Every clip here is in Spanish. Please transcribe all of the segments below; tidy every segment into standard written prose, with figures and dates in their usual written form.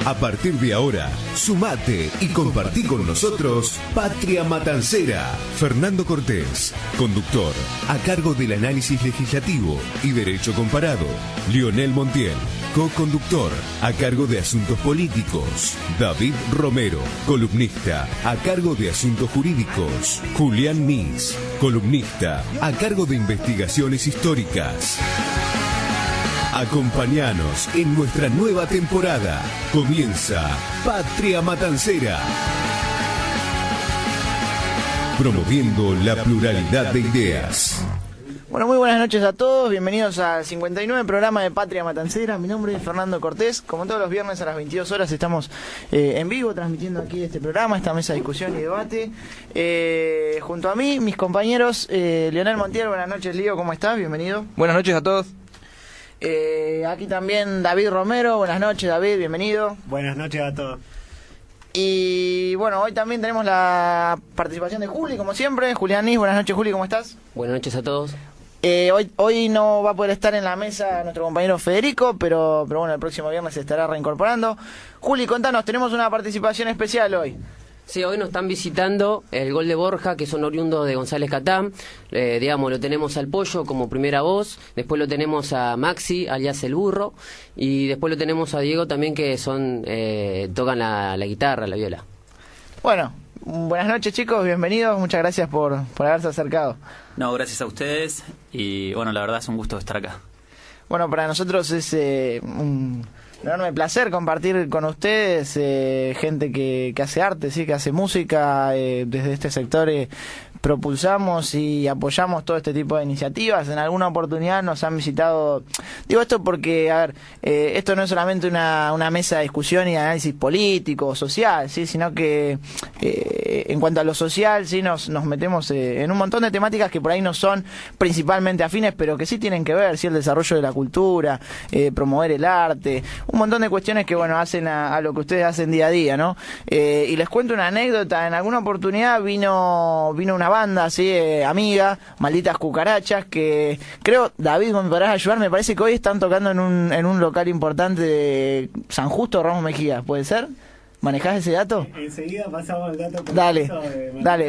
A partir de ahora, sumate y compartí con nosotros Patria Matancera. Fernando Cortés, conductor, a cargo del análisis legislativo y derecho comparado. Lionel Montiel, co-conductor, a cargo de asuntos políticos. David Romero, columnista, a cargo de asuntos jurídicos. Julián Nis, columnista, a cargo de investigaciones históricas. Acompáñanos en nuestra nueva temporada. Comienza Patria Matancera. Promoviendo la pluralidad de ideas. Bueno, muy buenas noches a todos. Bienvenidos al 59 programa de Patria Matancera. Mi nombre es Fernando Cortés. Como todos los viernes a las 22 horas estamos en vivo transmitiendo aquí este programa, esta mesa de discusión y debate. Junto a mí, mis compañeros, Lionel Montiel. Buenas noches, Lío. ¿Cómo estás? Bienvenido. Buenas noches a todos. Aquí también David Romero. Buenas noches, David, bienvenido. Buenas noches a todos. Y bueno, hoy también tenemos la participación de Juli, como siempre. Julián Nis, buenas noches, Juli, ¿cómo estás? Buenas noches a todos. Hoy no va a poder estar en la mesa nuestro compañero Federico, pero bueno, el próximo viernes se estará reincorporando. Juli, contanos, tenemos una participación especial hoy. Sí, hoy nos están visitando el Gol de Borja, que son oriundos de González Catán. Digamos, lo tenemos al Pollo como primera voz, después lo tenemos a Maxi, alias El Burro, y después lo tenemos a Diego también, que tocan la guitarra, la viola. Bueno, buenas noches, chicos, bienvenidos, muchas gracias por haberse acercado. No, gracias a ustedes, y bueno, la verdad es un gusto estar acá. Bueno, para nosotros es un enorme placer compartir con ustedes, gente que hace arte, sí, que hace música. Desde este sector propulsamos y apoyamos todo este tipo de iniciativas. En alguna oportunidad nos han visitado, digo esto porque, a ver, esto no es solamente una mesa de discusión y de análisis político o social, sí, sino que en cuanto a lo social, sí, nos metemos en un montón de temáticas que por ahí no son principalmente afines, pero que sí tienen que ver, sí, el desarrollo de la cultura, promover el arte, un montón de cuestiones que, bueno, hacen a lo que ustedes hacen día a día, ¿no? Y les cuento una anécdota. En alguna oportunidad vino una banda así, amiga, Malditas Cucarachas, que creo, David, me podrás ayudar, me parece que hoy están tocando en un local importante de San Justo, Ramos Mejía, ¿puede ser? ¿Manejás ese dato? Enseguida pasamos el dato. Dale.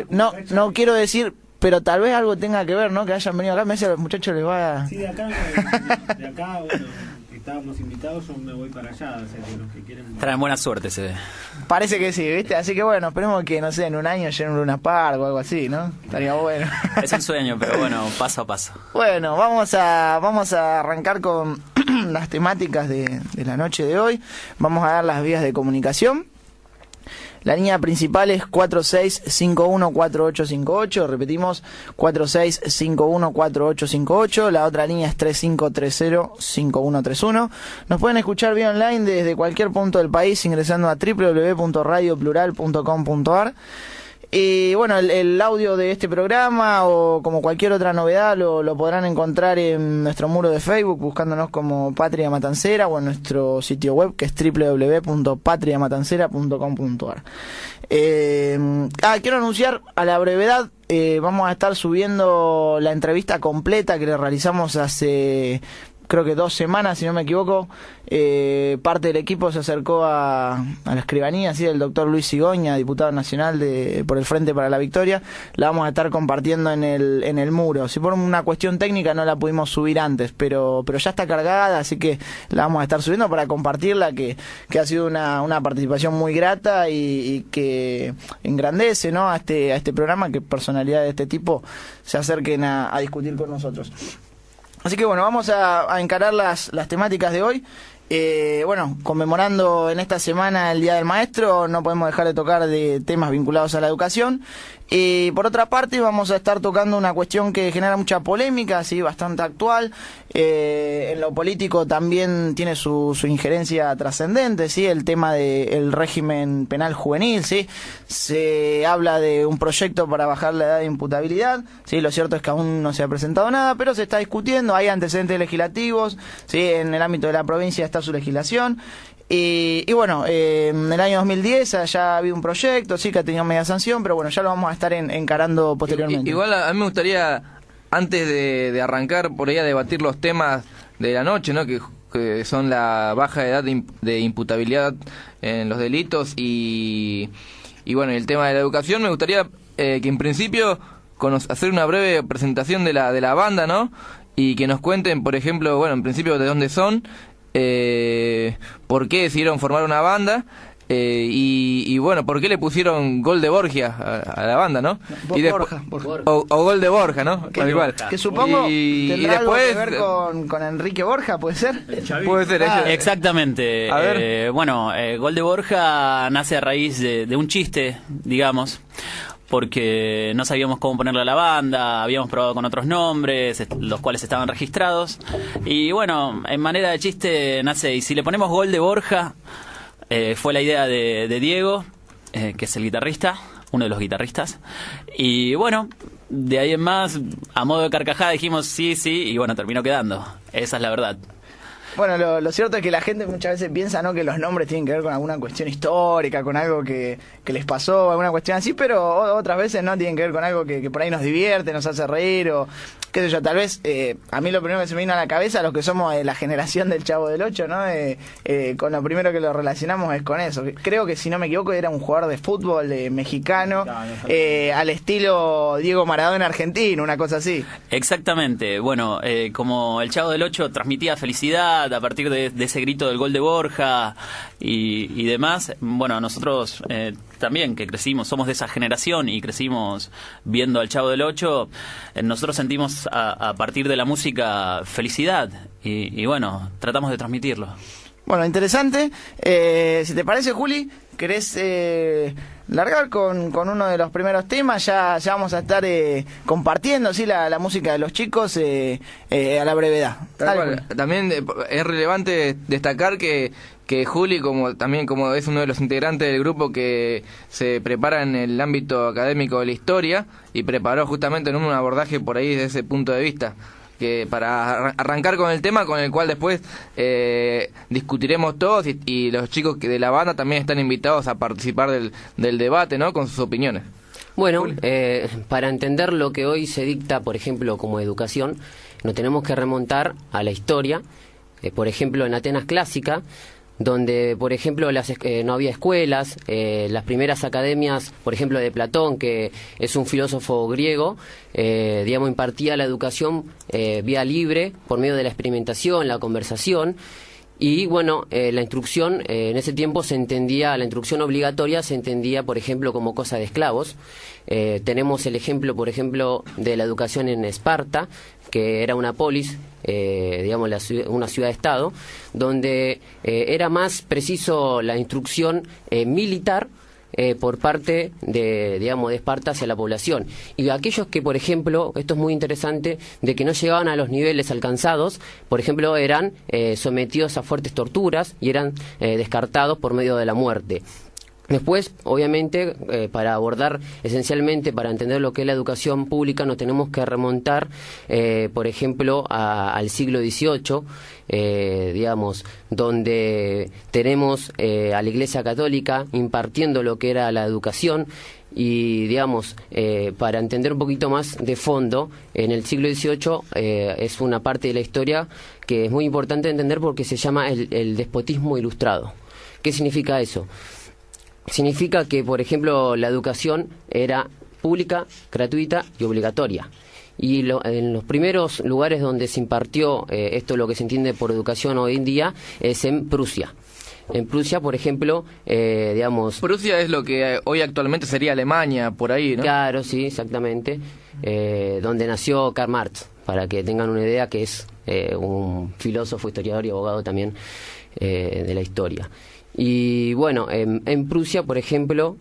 No quiero decir, pero tal vez algo tenga que ver, ¿no? Que hayan venido acá, me dice a los muchachos les va a... Sí, de acá, bueno, estábamos invitados, yo me voy para allá, o sea, que los que quieren... Traen buena suerte, se ve. Parece que sí, ¿viste? Así que bueno, esperemos que, no sé, en un año llenen un Luna Park o algo así, ¿no? Estaría bueno. Es un sueño, pero bueno, paso a paso. Bueno, vamos a arrancar con las temáticas de la noche de hoy. Vamos a dar las vías de comunicación. La línea principal es 46514858, repetimos, 46514858, la otra línea es 35305131. Nos pueden escuchar vía online desde cualquier punto del país ingresando a www.radioplural.com.ar. Y bueno, el audio de este programa o como cualquier otra novedad lo podrán encontrar en nuestro muro de Facebook buscándonos como Patria Matancera o en nuestro sitio web que es www.patriamatancera.com.ar. Quiero anunciar a la brevedad, vamos a estar subiendo la entrevista completa que le realizamos hace... creo que 2 semanas, si no me equivoco. Parte del equipo se acercó a la escribanía, ¿sí?, del doctor Luis Cigoña, diputado nacional por el Frente para la Victoria. La vamos a estar compartiendo en el muro. Si por una cuestión técnica no la pudimos subir antes, pero ya está cargada, así que la vamos a estar subiendo para compartirla, que ha sido una participación muy grata y que engrandece, ¿no?, a este programa, que personalidades de este tipo se acerquen a discutir con nosotros. Así que bueno, vamos a encarar las temáticas de hoy. Bueno, conmemorando en esta semana el Día del Maestro, no podemos dejar de tocar de temas vinculados a la educación. Por otra parte, vamos a estar tocando una cuestión que genera mucha polémica, sí, bastante actual. En lo político también tiene su injerencia trascendente, sí, el tema del régimen penal juvenil, sí. Se habla de un proyecto para bajar la edad de imputabilidad, sí. Lo cierto es que aún no se ha presentado nada, pero se está discutiendo. Hay antecedentes legislativos, sí. En el ámbito de la provincia está su legislación. Y bueno, en el año 2010 ya ha habido un proyecto, sí, que ha tenido media sanción, pero bueno, ya lo vamos a estar encarando posteriormente. Igual a mí me gustaría, antes de arrancar por ahí a debatir los temas de la noche, ¿no?, que que son la baja edad de imputabilidad en los delitos y bueno, el tema de la educación. Me gustaría que en principio hacer una breve presentación de la banda, ¿no? Y que nos cuenten, por ejemplo, bueno, en principio de dónde son, por qué decidieron formar una banda. Y bueno, ¿por qué le pusieron Gol de Borgia a la banda, no? Borja. O Gol de Borja, ¿no? Que, igual. Que supongo tendrá algo después, que ver con Enrique Borja, ¿puede ser? Puede ser. Exactamente. A ver. Bueno, Gol de Borja nace a raíz de un chiste, digamos, porque no sabíamos cómo ponerle a la banda, habíamos probado con otros nombres, los cuales estaban registrados, y bueno, en manera de chiste nace, y si le ponemos Gol de Borja... fue la idea de Diego, que es el guitarrista, uno de los guitarristas. Y bueno, de ahí en más, a modo de carcajada dijimos sí, y bueno, terminó quedando. Esa es la verdad. Bueno, lo cierto es que la gente muchas veces piensa, ¿no?, que los nombres tienen que ver con alguna cuestión histórica, con algo que les pasó, alguna cuestión así, pero otras veces no tienen que ver con algo que por ahí nos divierte, nos hace reír o qué sé yo. Tal vez a mí lo primero que se me vino a la cabeza, los que somos de la generación del Chavo del Ocho, ¿no? Con lo primero que lo relacionamos es con eso. Creo que, si no me equivoco, era un jugador de fútbol mexicano, al estilo Diego Maradona argentino, una cosa así. Exactamente. Bueno, como el Chavo del Ocho transmitía felicidad a partir de ese grito del Gol de Borja y demás, bueno, nosotros también, que crecimos, somos de esa generación y crecimos viendo al Chavo del Ocho, nosotros sentimos a partir de la música felicidad y bueno, tratamos de transmitirlo. Bueno, interesante. Si te parece, Juli, ¿querés largar con uno de los primeros temas? Ya vamos a estar compartiendo, ¿sí?, la música de los chicos a la brevedad. Dale, también es relevante destacar que Juli, como es uno de los integrantes del grupo que se prepara en el ámbito académico de la historia, y preparó justamente en un abordaje por ahí desde ese punto de vista, que para arrancar con el tema con el cual después discutiremos todos, y los chicos de la banda también están invitados a participar del debate, ¿no?, con sus opiniones. Bueno, para entender lo que hoy se dicta, por ejemplo, como educación, nos tenemos que remontar a la historia. Por ejemplo, en Atenas clásica, donde, por ejemplo, no había escuelas, las primeras academias, por ejemplo, de Platón, que es un filósofo griego, impartía la educación vía libre, por medio de la experimentación, la conversación. Y bueno, la instrucción, en ese tiempo la instrucción obligatoria se entendía, por ejemplo, como cosa de esclavos. Tenemos el ejemplo, por ejemplo, de la educación en Esparta, que era una polis, una ciudad-estado, donde era más preciso la instrucción militar por parte de Esparta hacia la población. Y aquellos que, por ejemplo, esto es muy interesante, de que no llegaban a los niveles alcanzados, por ejemplo, eran sometidos a fuertes torturas y eran descartados por medio de la muerte. Después, obviamente, para abordar esencialmente, para entender lo que es la educación pública, nos tenemos que remontar, por ejemplo, al siglo XVIII, donde tenemos a la Iglesia Católica impartiendo lo que era la educación. Y para entender un poquito más de fondo, en el siglo XVIII es una parte de la historia que es muy importante entender, porque se llama el despotismo ilustrado. ¿Qué significa eso? Significa que, por ejemplo, la educación era pública, gratuita y obligatoria. Y en los primeros lugares donde se impartió esto, lo que se entiende por educación hoy en día, es en Prusia. En Prusia, por ejemplo, Prusia es lo que hoy actualmente sería Alemania, por ahí, ¿no? Claro, sí, exactamente. Donde nació Karl Marx, para que tengan una idea, que es un filósofo, historiador y abogado también de la historia. Y bueno, en Prusia, por ejemplo,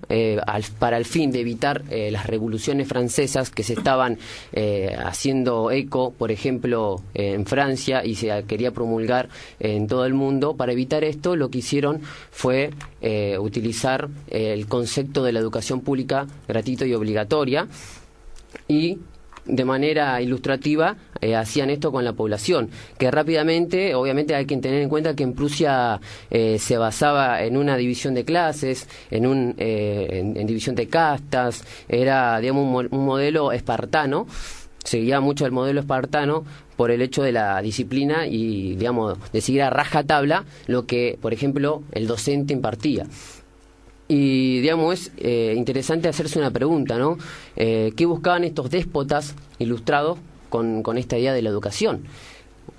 para el fin de evitar las revoluciones francesas que se estaban haciendo eco, por ejemplo, en Francia, y se quería promulgar en todo el mundo, para evitar esto, lo que hicieron fue utilizar el concepto de la educación pública gratuita y obligatoria, y de manera ilustrativa hacían esto con la población, que rápidamente, obviamente hay que tener en cuenta que en Prusia se basaba en una división de clases, en división de castas, era un modelo espartano, se guiaba mucho el modelo espartano por el hecho de la disciplina y, digamos, de seguir a rajatabla lo que, por ejemplo, el docente impartía. Y, digamos, es interesante hacerse una pregunta, ¿no? ¿Qué buscaban estos déspotas ilustrados con esta idea de la educación?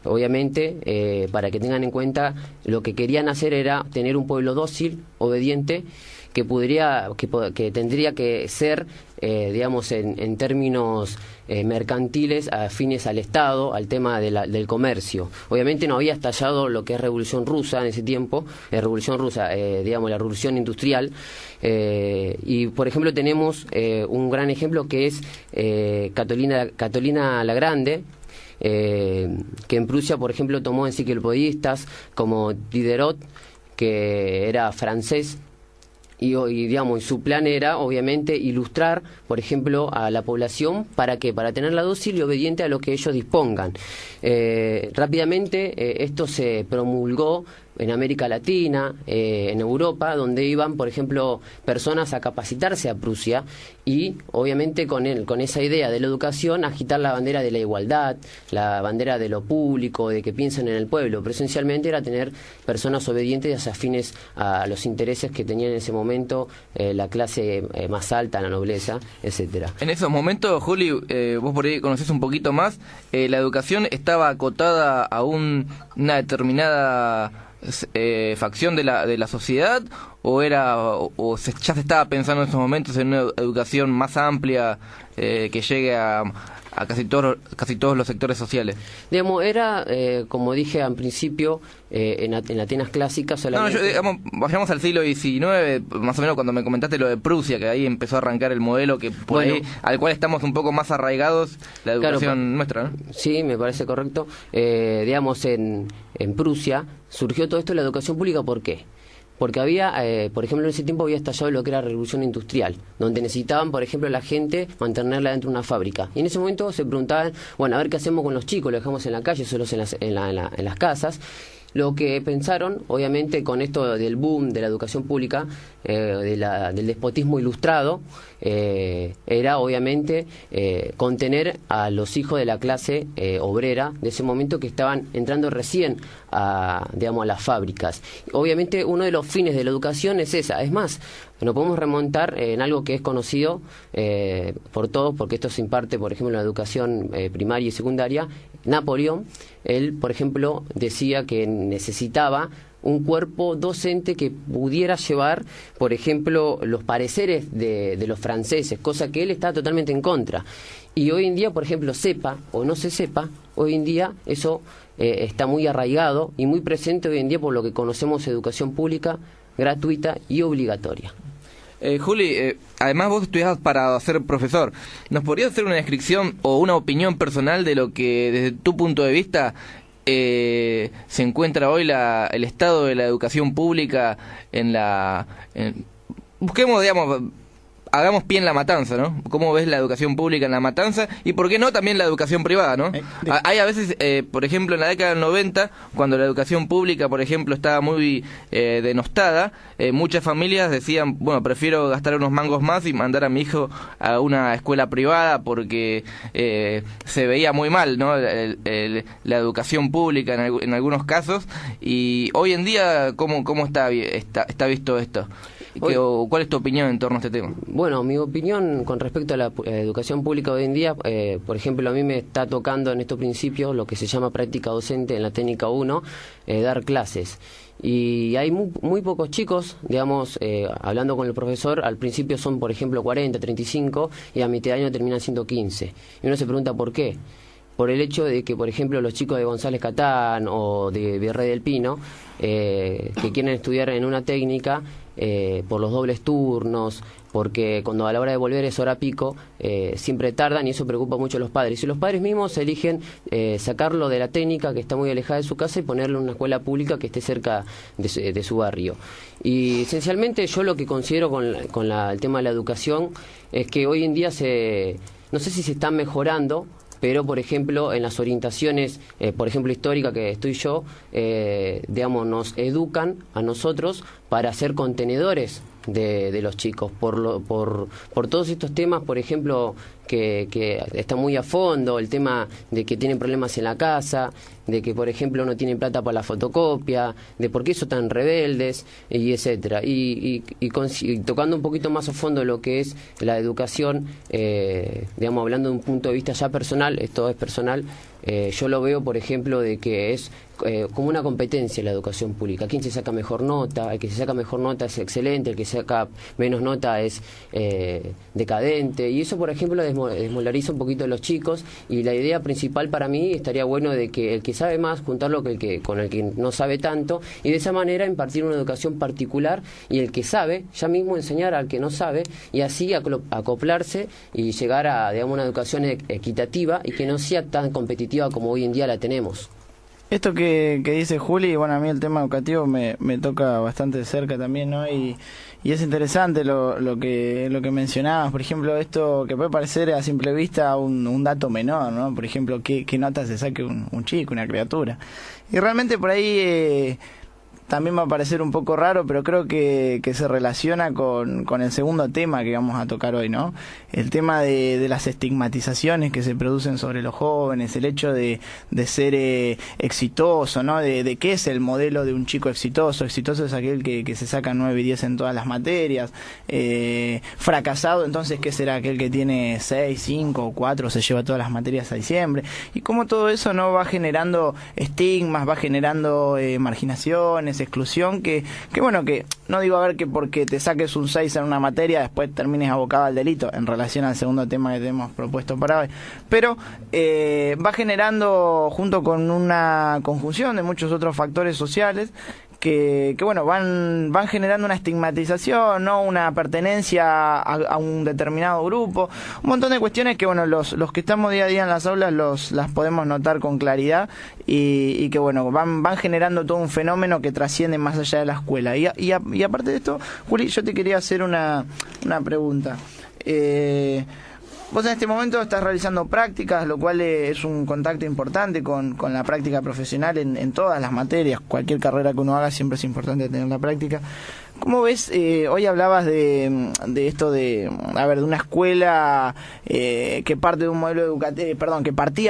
Obviamente, para que tengan en cuenta, lo que querían hacer era tener un pueblo dócil, obediente, que tendría que ser, digamos, en términos mercantiles, afines al Estado, al tema del comercio. Obviamente no había estallado lo que es Revolución Rusa en ese tiempo, digamos, la Revolución Industrial, y por ejemplo tenemos un gran ejemplo que es Catalina la Grande, que en Prusia, por ejemplo, tomó enciclopedistas como Diderot, que era francés, y digamos, su plan era obviamente ilustrar, por ejemplo, a la población para tenerla dócil y obediente a lo que ellos dispongan. Rápidamente esto se promulgó en América Latina, en Europa, donde iban, por ejemplo, personas a capacitarse a Prusia y, obviamente, con esa idea de la educación, agitar la bandera de la igualdad, la bandera de lo público, de que piensen en el pueblo. Pero esencialmente era tener personas obedientes y afines a los intereses que tenía en ese momento la clase más alta, la nobleza, etcétera. En esos momentos, Juli, vos por ahí conocés un poquito más, la educación estaba acotada a una determinada facción de la sociedad, o ya se estaba pensando en esos momentos en una educación más amplia que llegue a casi todos los sectores sociales? Digamos, era, como dije al principio, en Atenas clásica solamente... Vayamos al siglo XIX, más o menos cuando me comentaste lo de Prusia, que ahí empezó a arrancar el modelo ahí, al cual estamos un poco más arraigados, la educación nuestra, ¿no? Sí, me parece correcto. Digamos, en Prusia surgió todo esto de la educación pública, ¿por qué? Porque había, por ejemplo, en ese tiempo había estallado lo que era la revolución industrial, donde necesitaban, por ejemplo, la gente mantenerla dentro de una fábrica. Y en ese momento se preguntaban, bueno, a ver qué hacemos con los chicos, los dejamos en la calle, solos en las casas. Lo que pensaron, obviamente, con esto del boom de la educación pública, del despotismo ilustrado, era obviamente contener a los hijos de la clase obrera de ese momento, que estaban entrando recién a las fábricas. Obviamente uno de los fines de la educación es esa. Es más, nos podemos remontar en algo que es conocido por todos, porque esto se imparte, por ejemplo, en la educación primaria y secundaria. Napoleón, él, por ejemplo, decía que necesitaba un cuerpo docente que pudiera llevar, por ejemplo, los pareceres de los franceses, cosa que él está totalmente en contra. Y hoy en día, por ejemplo, sepa o no se sepa, hoy en día eso está muy arraigado y muy presente hoy en día por lo que conocemos educación pública, gratuita y obligatoria. Juli, además vos estudiás para ser profesor. ¿Nos podrías hacer una descripción o una opinión personal de lo que desde tu punto de vista se encuentra hoy el estado de la educación pública busquemos, digamos, hagamos pie en La Matanza, ¿no? ¿Cómo ves la educación pública en La Matanza? Y por qué no también la educación privada, ¿no? Hay a veces, por ejemplo, en la década del 90, cuando la educación pública, por ejemplo, estaba muy denostada, muchas familias decían, bueno, prefiero gastar unos mangos más y mandar a mi hijo a una escuela privada porque se veía muy mal, ¿no? La educación pública en algunos casos. Y hoy en día, ¿cómo está visto esto? ¿Cuál es tu opinión en torno a este tema? Bueno, mi opinión con respecto a la educación pública hoy en día, por ejemplo, a mí me está tocando en estos principios lo que se llama práctica docente en la técnica 1, dar clases. Y hay muy pocos chicos, digamos, hablando con el profesor, al principio son, por ejemplo, 40, 35, y a mitad de año terminan siendo 15. Y uno se pregunta por qué. Por el hecho de que, por ejemplo, los chicos de González Catán o de Virrey del Pino, que quieren estudiar en una técnica, por los dobles turnos, porque cuando a la hora de volver es hora pico, siempre tardan, y eso preocupa mucho a los padres. Y los padres mismos eligen sacarlo de la técnica, que está muy alejada de su casa, y ponerlo en una escuela pública que esté cerca de su barrio. Y esencialmente yo lo que considero con el tema de la educación es que hoy en día no sé si se está mejorando, pero por ejemplo en las orientaciones, por ejemplo histórica que estoy yo, digamos, nos educan a nosotros para ser contenedores de los chicos, por todos estos temas, por ejemplo, que está muy a fondo, el tema de que tienen problemas en la casa, de que por ejemplo no tienen plata para la fotocopia, de por qué son tan rebeldes, y etcétera. Y tocando un poquito más a fondo lo que es la educación, digamos, hablando de un punto de vista ya personal, esto es personal, yo lo veo, por ejemplo, de que es como una competencia en la educación pública. ¿Quién se saca mejor nota? El que se saca mejor nota es excelente, el que saca menos nota es decadente, y eso, por ejemplo, desmolariza un poquito a los chicos, y la idea principal para mí estaría bueno de que el que sabe más, juntarlo con el que no sabe tanto, y de esa manera impartir una educación particular, y el que sabe, ya mismo enseñar al que no sabe, y así acoplarse y llegar a, digamos, una educación equitativa y que no sea tan competitiva como hoy en día la tenemos. Esto que dice Juli, bueno, a mí el tema educativo me toca bastante de cerca también, ¿no? Y es interesante lo que mencionabas, por ejemplo, esto que puede parecer a simple vista un dato menor, ¿no? Por ejemplo, qué nota se saque un chico, una criatura. Y realmente por ahí también va a parecer un poco raro, pero creo que se relaciona con el segundo tema que vamos a tocar hoy, ¿no? El tema de las estigmatizaciones que se producen sobre los jóvenes, el hecho de ser exitoso, ¿no? De qué es el modelo de un chico exitoso. Exitoso es aquel que se saca 9 y 10 en todas las materias. Fracasado, entonces, ¿qué será? Aquel que tiene 6, 5 o 4, se lleva todas las materias a diciembre. Y cómo todo eso no va generando estigmas, va generando marginaciones, exclusión, que bueno, que no digo a ver que porque te saques un 6 en una materia después termines abocado al delito, en relación al segundo tema que tenemos propuesto para hoy, pero va generando, junto con una conjunción de muchos otros factores sociales, que bueno, van generando una estigmatización, no una pertenencia a un determinado grupo, un montón de cuestiones que bueno, los que estamos día a día en las aulas las podemos notar con claridad, y que bueno, van generando todo un fenómeno que trasciende más allá de la escuela. Y aparte de esto, Juli, yo te quería hacer una pregunta. Vos en este momento estás realizando prácticas, lo cual es un contacto importante con la práctica profesional en todas las materias. Cualquier carrera que uno haga siempre es importante tener la práctica. ¿Cómo ves? Hoy hablabas de esto de una escuela que partía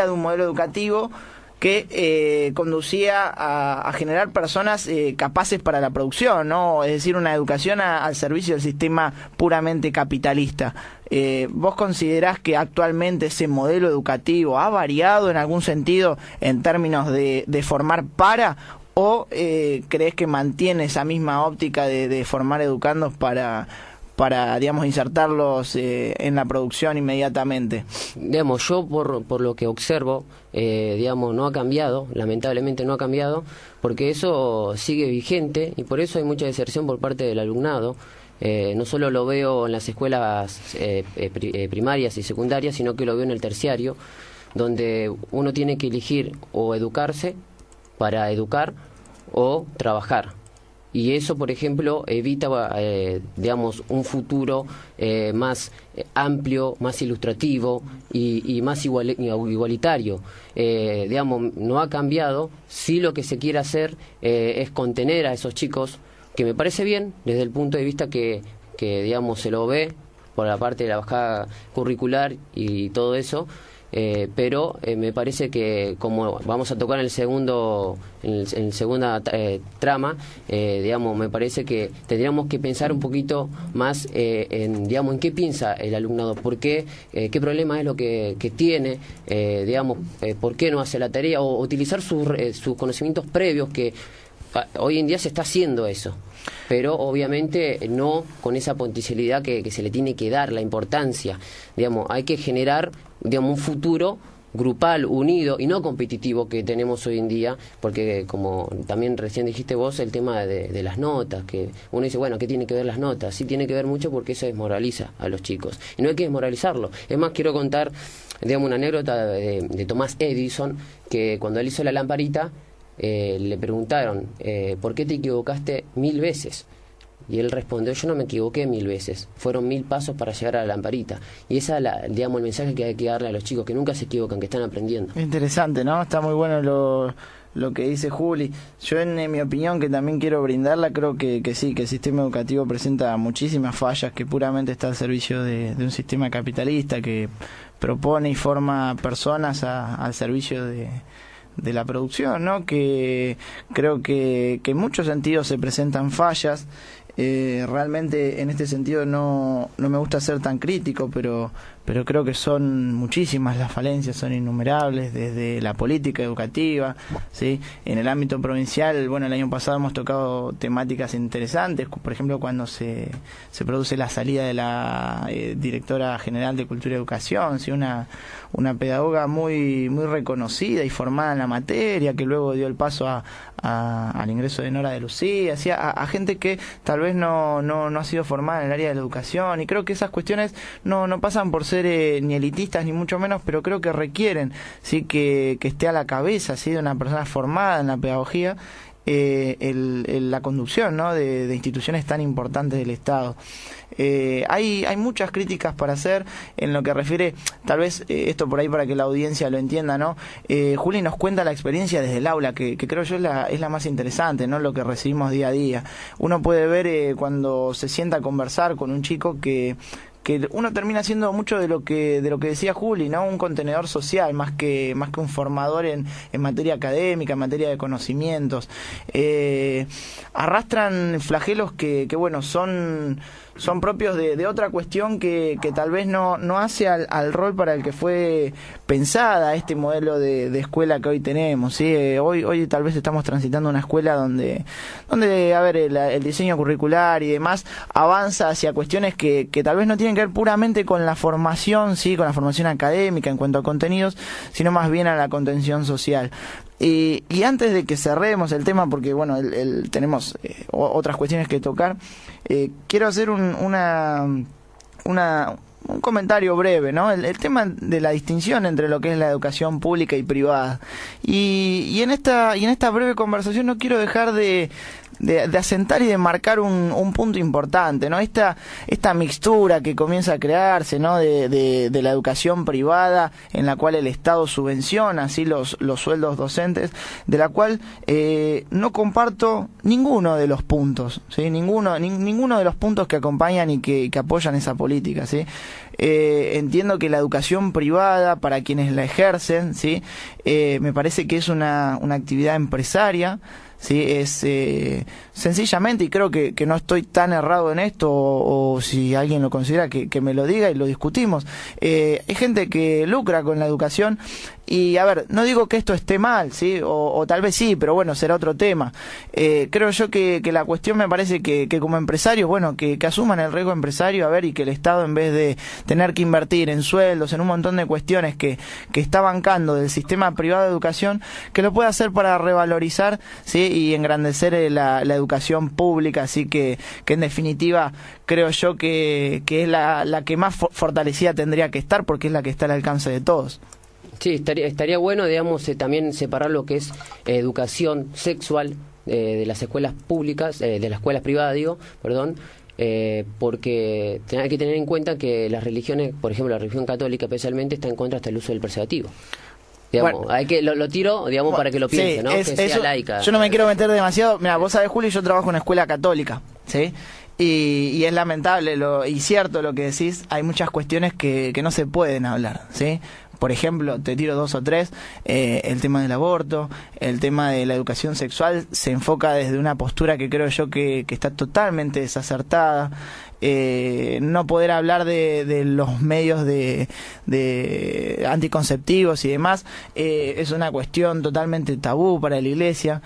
de un modelo educativo que conducía a generar personas capaces para la producción, ¿no? Es decir, una educación al servicio del sistema puramente capitalista. ¿Vos considerás que actualmente ese modelo educativo ha variado en algún sentido en términos de formar para, o crees que mantiene esa misma óptica de formar educandos para digamos, insertarlos en la producción inmediatamente? Digamos, yo por lo que observo, digamos, no ha cambiado, lamentablemente no ha cambiado, porque eso sigue vigente, y por eso hay mucha deserción por parte del alumnado. No solo lo veo en las escuelas primarias y secundarias, sino que lo veo en el terciario, donde uno tiene que elegir o educarse para educar o trabajar. Y eso, por ejemplo, evita, digamos, un futuro más amplio, más ilustrativo y más igualitario. Digamos, no ha cambiado. Sí, lo que se quiere hacer es contener a esos chicos, que me parece bien desde el punto de vista que digamos, se lo ve por la parte de la bajada curricular y todo eso. Pero me parece que, como vamos a tocar en el segunda trama, digamos, me parece que tendríamos que pensar un poquito más digamos, en qué piensa el alumnado, por qué problema es lo que tiene, digamos, por qué no hace la tarea, o utilizar sus conocimientos previos, que hoy en día se está haciendo eso, pero obviamente no con esa potencialidad que se le tiene que dar, la importancia. Digamos, hay que generar, digamos, un futuro grupal, unido y no competitivo que tenemos hoy en día, porque como también recién dijiste vos, el tema de las notas, que uno dice, bueno, ¿qué tiene que ver las notas? Sí, tiene que ver mucho, porque eso desmoraliza a los chicos, y no hay que desmoralizarlo. Es más, quiero contar, digamos, una anécdota de Thomas Edison, que cuando él hizo la lamparita, le preguntaron, ¿por qué te equivocaste 1000 veces? Y él respondió, yo no me equivoqué 1000 veces, fueron 1000 pasos para llegar a la lamparita. Y esa es digamos, el mensaje que hay que darle a los chicos, que nunca se equivocan, que están aprendiendo. Interesante, ¿no? Está muy bueno lo lo que dice Juli. Yo en mi opinión, que también quiero brindarla, creo que sí, que el sistema educativo presenta muchísimas fallas, que puramente está al servicio de un sistema capitalista que propone y forma personas al servicio de la producción, ¿no? Que creo que en muchos sentidos se presentan fallas. Realmente en este sentido no me gusta ser tan crítico, pero creo que son muchísimas las falencias, son innumerables, desde la política educativa, ¿sí? En el ámbito provincial, bueno, el año pasado hemos tocado temáticas interesantes, por ejemplo, cuando se produce la salida de la directora general de Cultura y Educación, ¿sí? Una pedagoga muy reconocida y formada en la materia, que luego dio el paso al ingreso de Nora de Lucía, ¿sí? A gente que tal vez no ha sido formada en el área de la educación, y creo que esas cuestiones no pasan por ser ni elitistas ni mucho menos, pero creo que requieren, sí, que esté a la cabeza, sí, de una persona formada en la pedagogía, la conducción, ¿no? de instituciones tan importantes del Estado. Hay muchas críticas para hacer en lo que refiere, tal vez esto por ahí para que la audiencia lo entienda, ¿no? Juli nos cuenta la experiencia desde el aula, que creo yo es la más interesante, ¿no? Lo que recibimos día a día. Uno puede ver cuando se sienta a conversar con un chico que uno termina siendo mucho de lo que decía Juli, ¿no? Un contenedor social más que un formador en materia académica, en materia de conocimientos. Arrastran flagelos que bueno, son propios de otra cuestión que tal vez no hace al rol para el que fue pensada este modelo de escuela que hoy tenemos, ¿sí? Hoy tal vez estamos transitando una escuela donde a ver, el diseño curricular y demás avanza hacia cuestiones que tal vez no tienen que ver puramente con la formación, ¿sí? Con la formación académica en cuanto a contenidos, sino más bien a la contención social. Y antes de que cerremos el tema, porque bueno, tenemos otras cuestiones que tocar, quiero hacer un comentario breve, ¿no? El tema de la distinción entre lo que es la educación pública y privada. Y en esta breve conversación no quiero dejar de asentar y de marcar un punto importante, ¿no? Esta mixtura que comienza a crearse, ¿no? De la educación privada, en la cual el Estado subvenciona así los sueldos docentes, de la cual no comparto ninguno de los puntos, ¿sí? Ninguno de los puntos que acompañan y que apoyan esa política, ¿sí? Entiendo que la educación privada, para quienes la ejercen, ¿sí? Me parece que es una actividad empresaria, ¿sí? Es sencillamente, y creo que no estoy tan errado en esto, o si alguien lo considera, que me lo diga y lo discutimos. Hay gente que lucra con la educación, y a ver, no digo que esto esté mal, ¿sí? O tal vez sí, pero bueno, será otro tema. Creo yo que la cuestión me parece que como empresarios, bueno, que asuman el riesgo empresario, a ver, y que el Estado, en vez de tener que invertir en sueldos, en un montón de cuestiones que está bancando del sistema privado de educación, que lo pueda hacer para revalorizar, ¿sí? Y engrandecer la educación pública, así que en definitiva creo yo que es la que más fortalecida tendría que estar, porque es la que está al alcance de todos. Sí, estaría bueno, digamos, también separar lo que es educación sexual de las escuelas públicas, de las escuelas privadas, porque hay que tener en cuenta que las religiones, por ejemplo, la religión católica especialmente, está en contra hasta el uso del preservativo. Digamos, bueno, hay que lo tiro, digamos, para que lo piense, sí, ¿no? Que sea laica. Yo no me quiero meter demasiado. Mira, vos sabés, Julio, yo trabajo en una escuela católica, ¿sí? Y es lamentable y cierto lo que decís. Hay muchas cuestiones que no se pueden hablar, ¿sí? Por ejemplo, te tiro 2 o 3, el tema del aborto, el tema de la educación sexual se enfoca desde una postura que creo yo que está totalmente desacertada. No poder hablar de los medios de anticonceptivos y demás es una cuestión totalmente tabú para la Iglesia.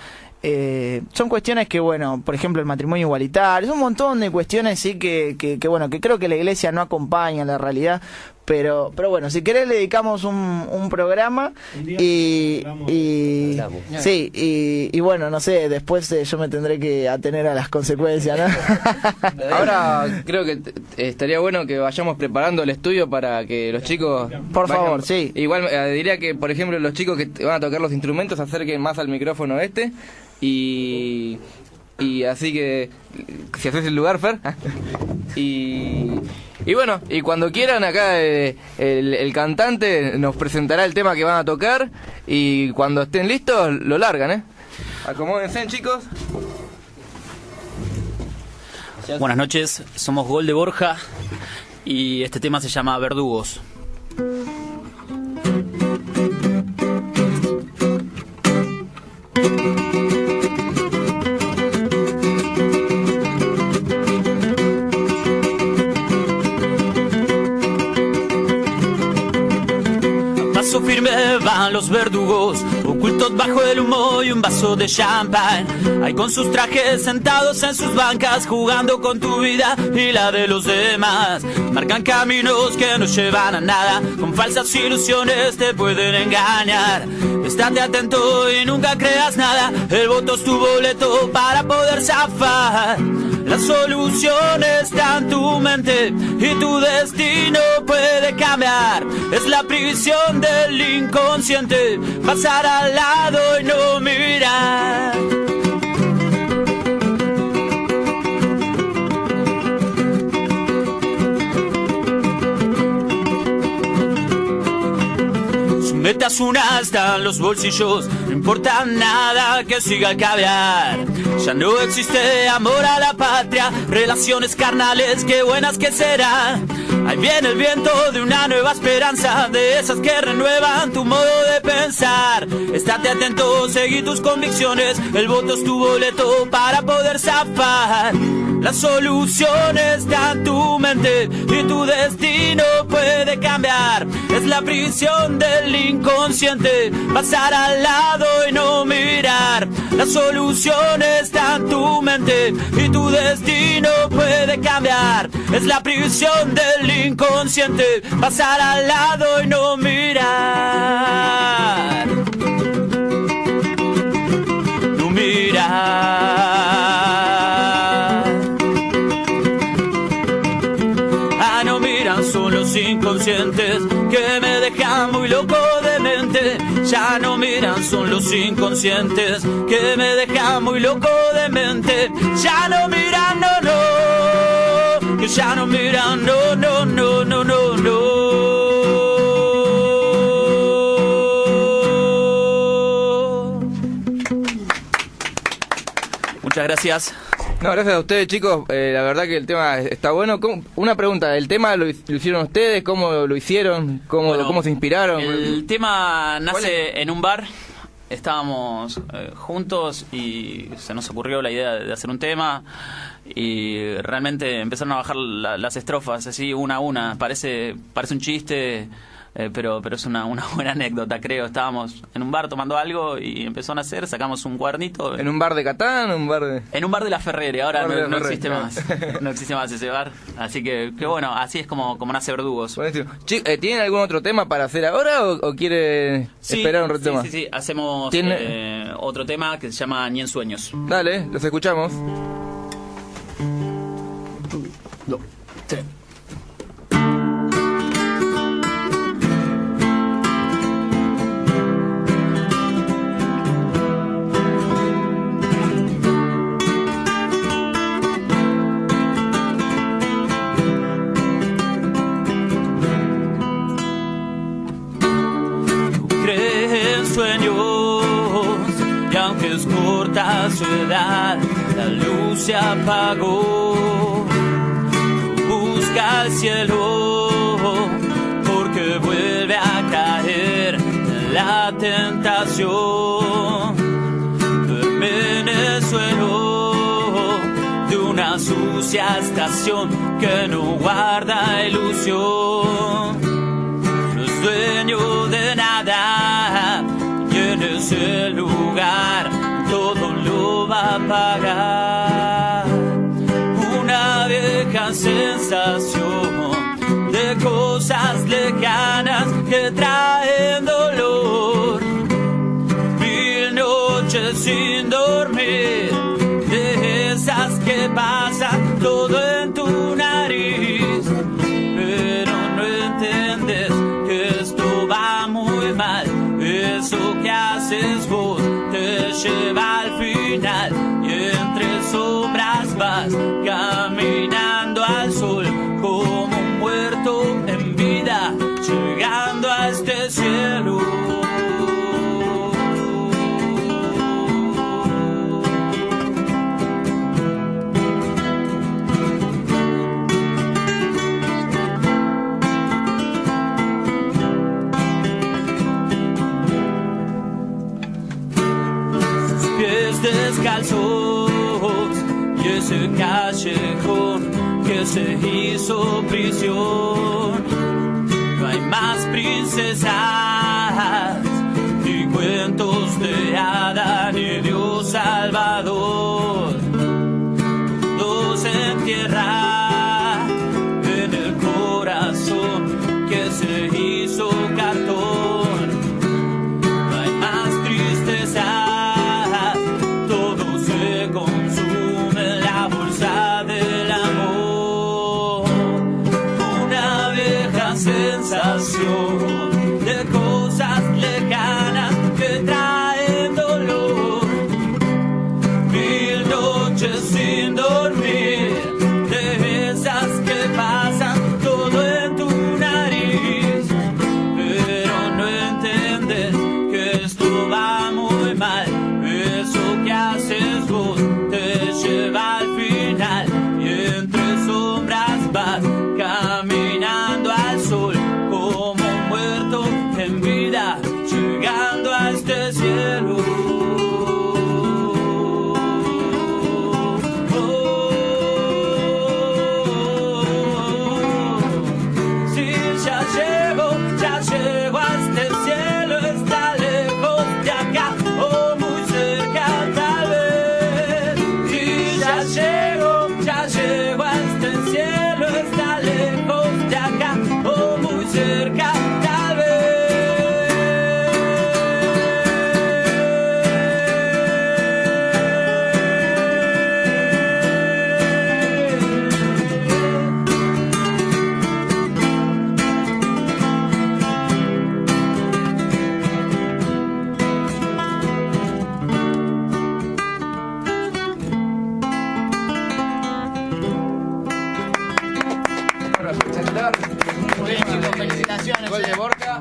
Son cuestiones que, bueno, por ejemplo, el matrimonio igualitario, es un montón de cuestiones, sí, que bueno, que creo que la Iglesia no acompaña la realidad. Pero bueno, si querés le dedicamos un programa y bueno, no sé, después yo me tendré que atener a las consecuencias, ¿no? Ahora creo que estaría bueno que vayamos preparando el estudio para que los chicos... Por favor, sí. Igual diría que, por ejemplo, los chicos que van a tocar los instrumentos se acerquen más al micrófono y Y así que, si haces el lugar, Fer. Y bueno, y cuando quieran acá el cantante nos presentará el tema que van a tocar y cuando estén listos lo largan, Acomódense, chicos. Buenas noches, somos Gol de Borja y este tema se llama Verdugos. Paso firme van los verdugos, ocultos bajo el humo y un vaso de champán. Hay con sus trajes sentados en sus bancas, jugando con tu vida y la de los demás. Marcan caminos que no llevan a nada, con falsas ilusiones te pueden engañar. Estate atento y nunca creas nada, el voto es tu boleto para poder zafar. La solución está en tu mente y tu destino puede cambiar. Es la prisión del inconsciente, pasar al lado y no mirar. Metas una hasta en los bolsillos, no importa nada que siga el caviar. Ya no existe amor a la patria, relaciones carnales, qué buenas que serán. Ahí viene el viento de una nueva esperanza, de esas que renuevan tu modo de pensar. Estate atento, seguí tus convicciones, el voto es tu boleto para poder zafar. La solución está en tu mente y tu destino puede cambiar. Es la prisión del inconsciente, pasar al lado y no mirar. La solución está en tu mente y tu destino puede cambiar. Es la prisión del inconsciente, pasar al lado y no mirar. No mirar. Son los inconscientes que me dejan muy loco de mente. Ya no miran, son los inconscientes que me dejan muy loco de mente. Ya no miran, no, no. Que ya no miran, no, no, no, no, no, no. Muchas gracias. No, gracias a ustedes, chicos. La verdad que el tema está bueno. Una pregunta, ¿el tema lo hicieron ustedes? ¿Cómo lo hicieron? ¿Cómo se inspiraron? El tema nace en un bar. Estábamos juntos y se nos ocurrió la idea de hacer un tema y realmente empezaron a bajar las estrofas así una a una. Parece un chiste, pero es una buena anécdota, creo. Estábamos en un bar tomando algo y empezó a nacer, sacamos un cuadernito. ¿En un bar de Catán o un bar de...? En un bar de La Ferrere, ahora no existe más. No existe más ese bar. Así que bueno, así es como nace Verdugos. ¿Tienen algún otro tema para hacer ahora o quieren esperar un rato más? Sí, hacemos otro tema que se llama Ni en Sueños. Dale, los escuchamos. 1, 2, 3. Es corta su edad, la luz se apagó. Busca el cielo porque vuelve a caer en la tentación. Duerme en el suelo de una sucia estación que no guarda ilusión. No es dueño de nada y en ese lugar todo lo va a pagar. Una vieja sensación de cosas lejanas que traen dolor. 1000 noches sin dormir, de esas que pasan todo en tu nariz. Pero no entiendes que esto va muy mal. Eso que haces vos te lleva al final y entre descalzos y ese callejón que se hizo prisión. No hay más princesas ni cuentos de hada ni Dios Salvador. Todo se entierra en el corazón que se hizo cartón. No hay más tristeza, todo se consume en la bolsa del amor. Una vieja sensación de cosas lejanas que traen dolor. 1000 noches sin dormir, de esas que pasan todo en tu nariz, pero no entiendes que esto va muy mal. Eso que haces vos te lleva al final y entre sombras vas caminando al sol como un muerto en vida, llegando a este cielo. Si ya llego a este cielo, está lejos de acá o muy cerca tal vez. Si ya llego a este cielo, está lejos de acá o muy cerca tal vez. Para presentar Muy bien, chicos, felicitaciones. Gol de Borja.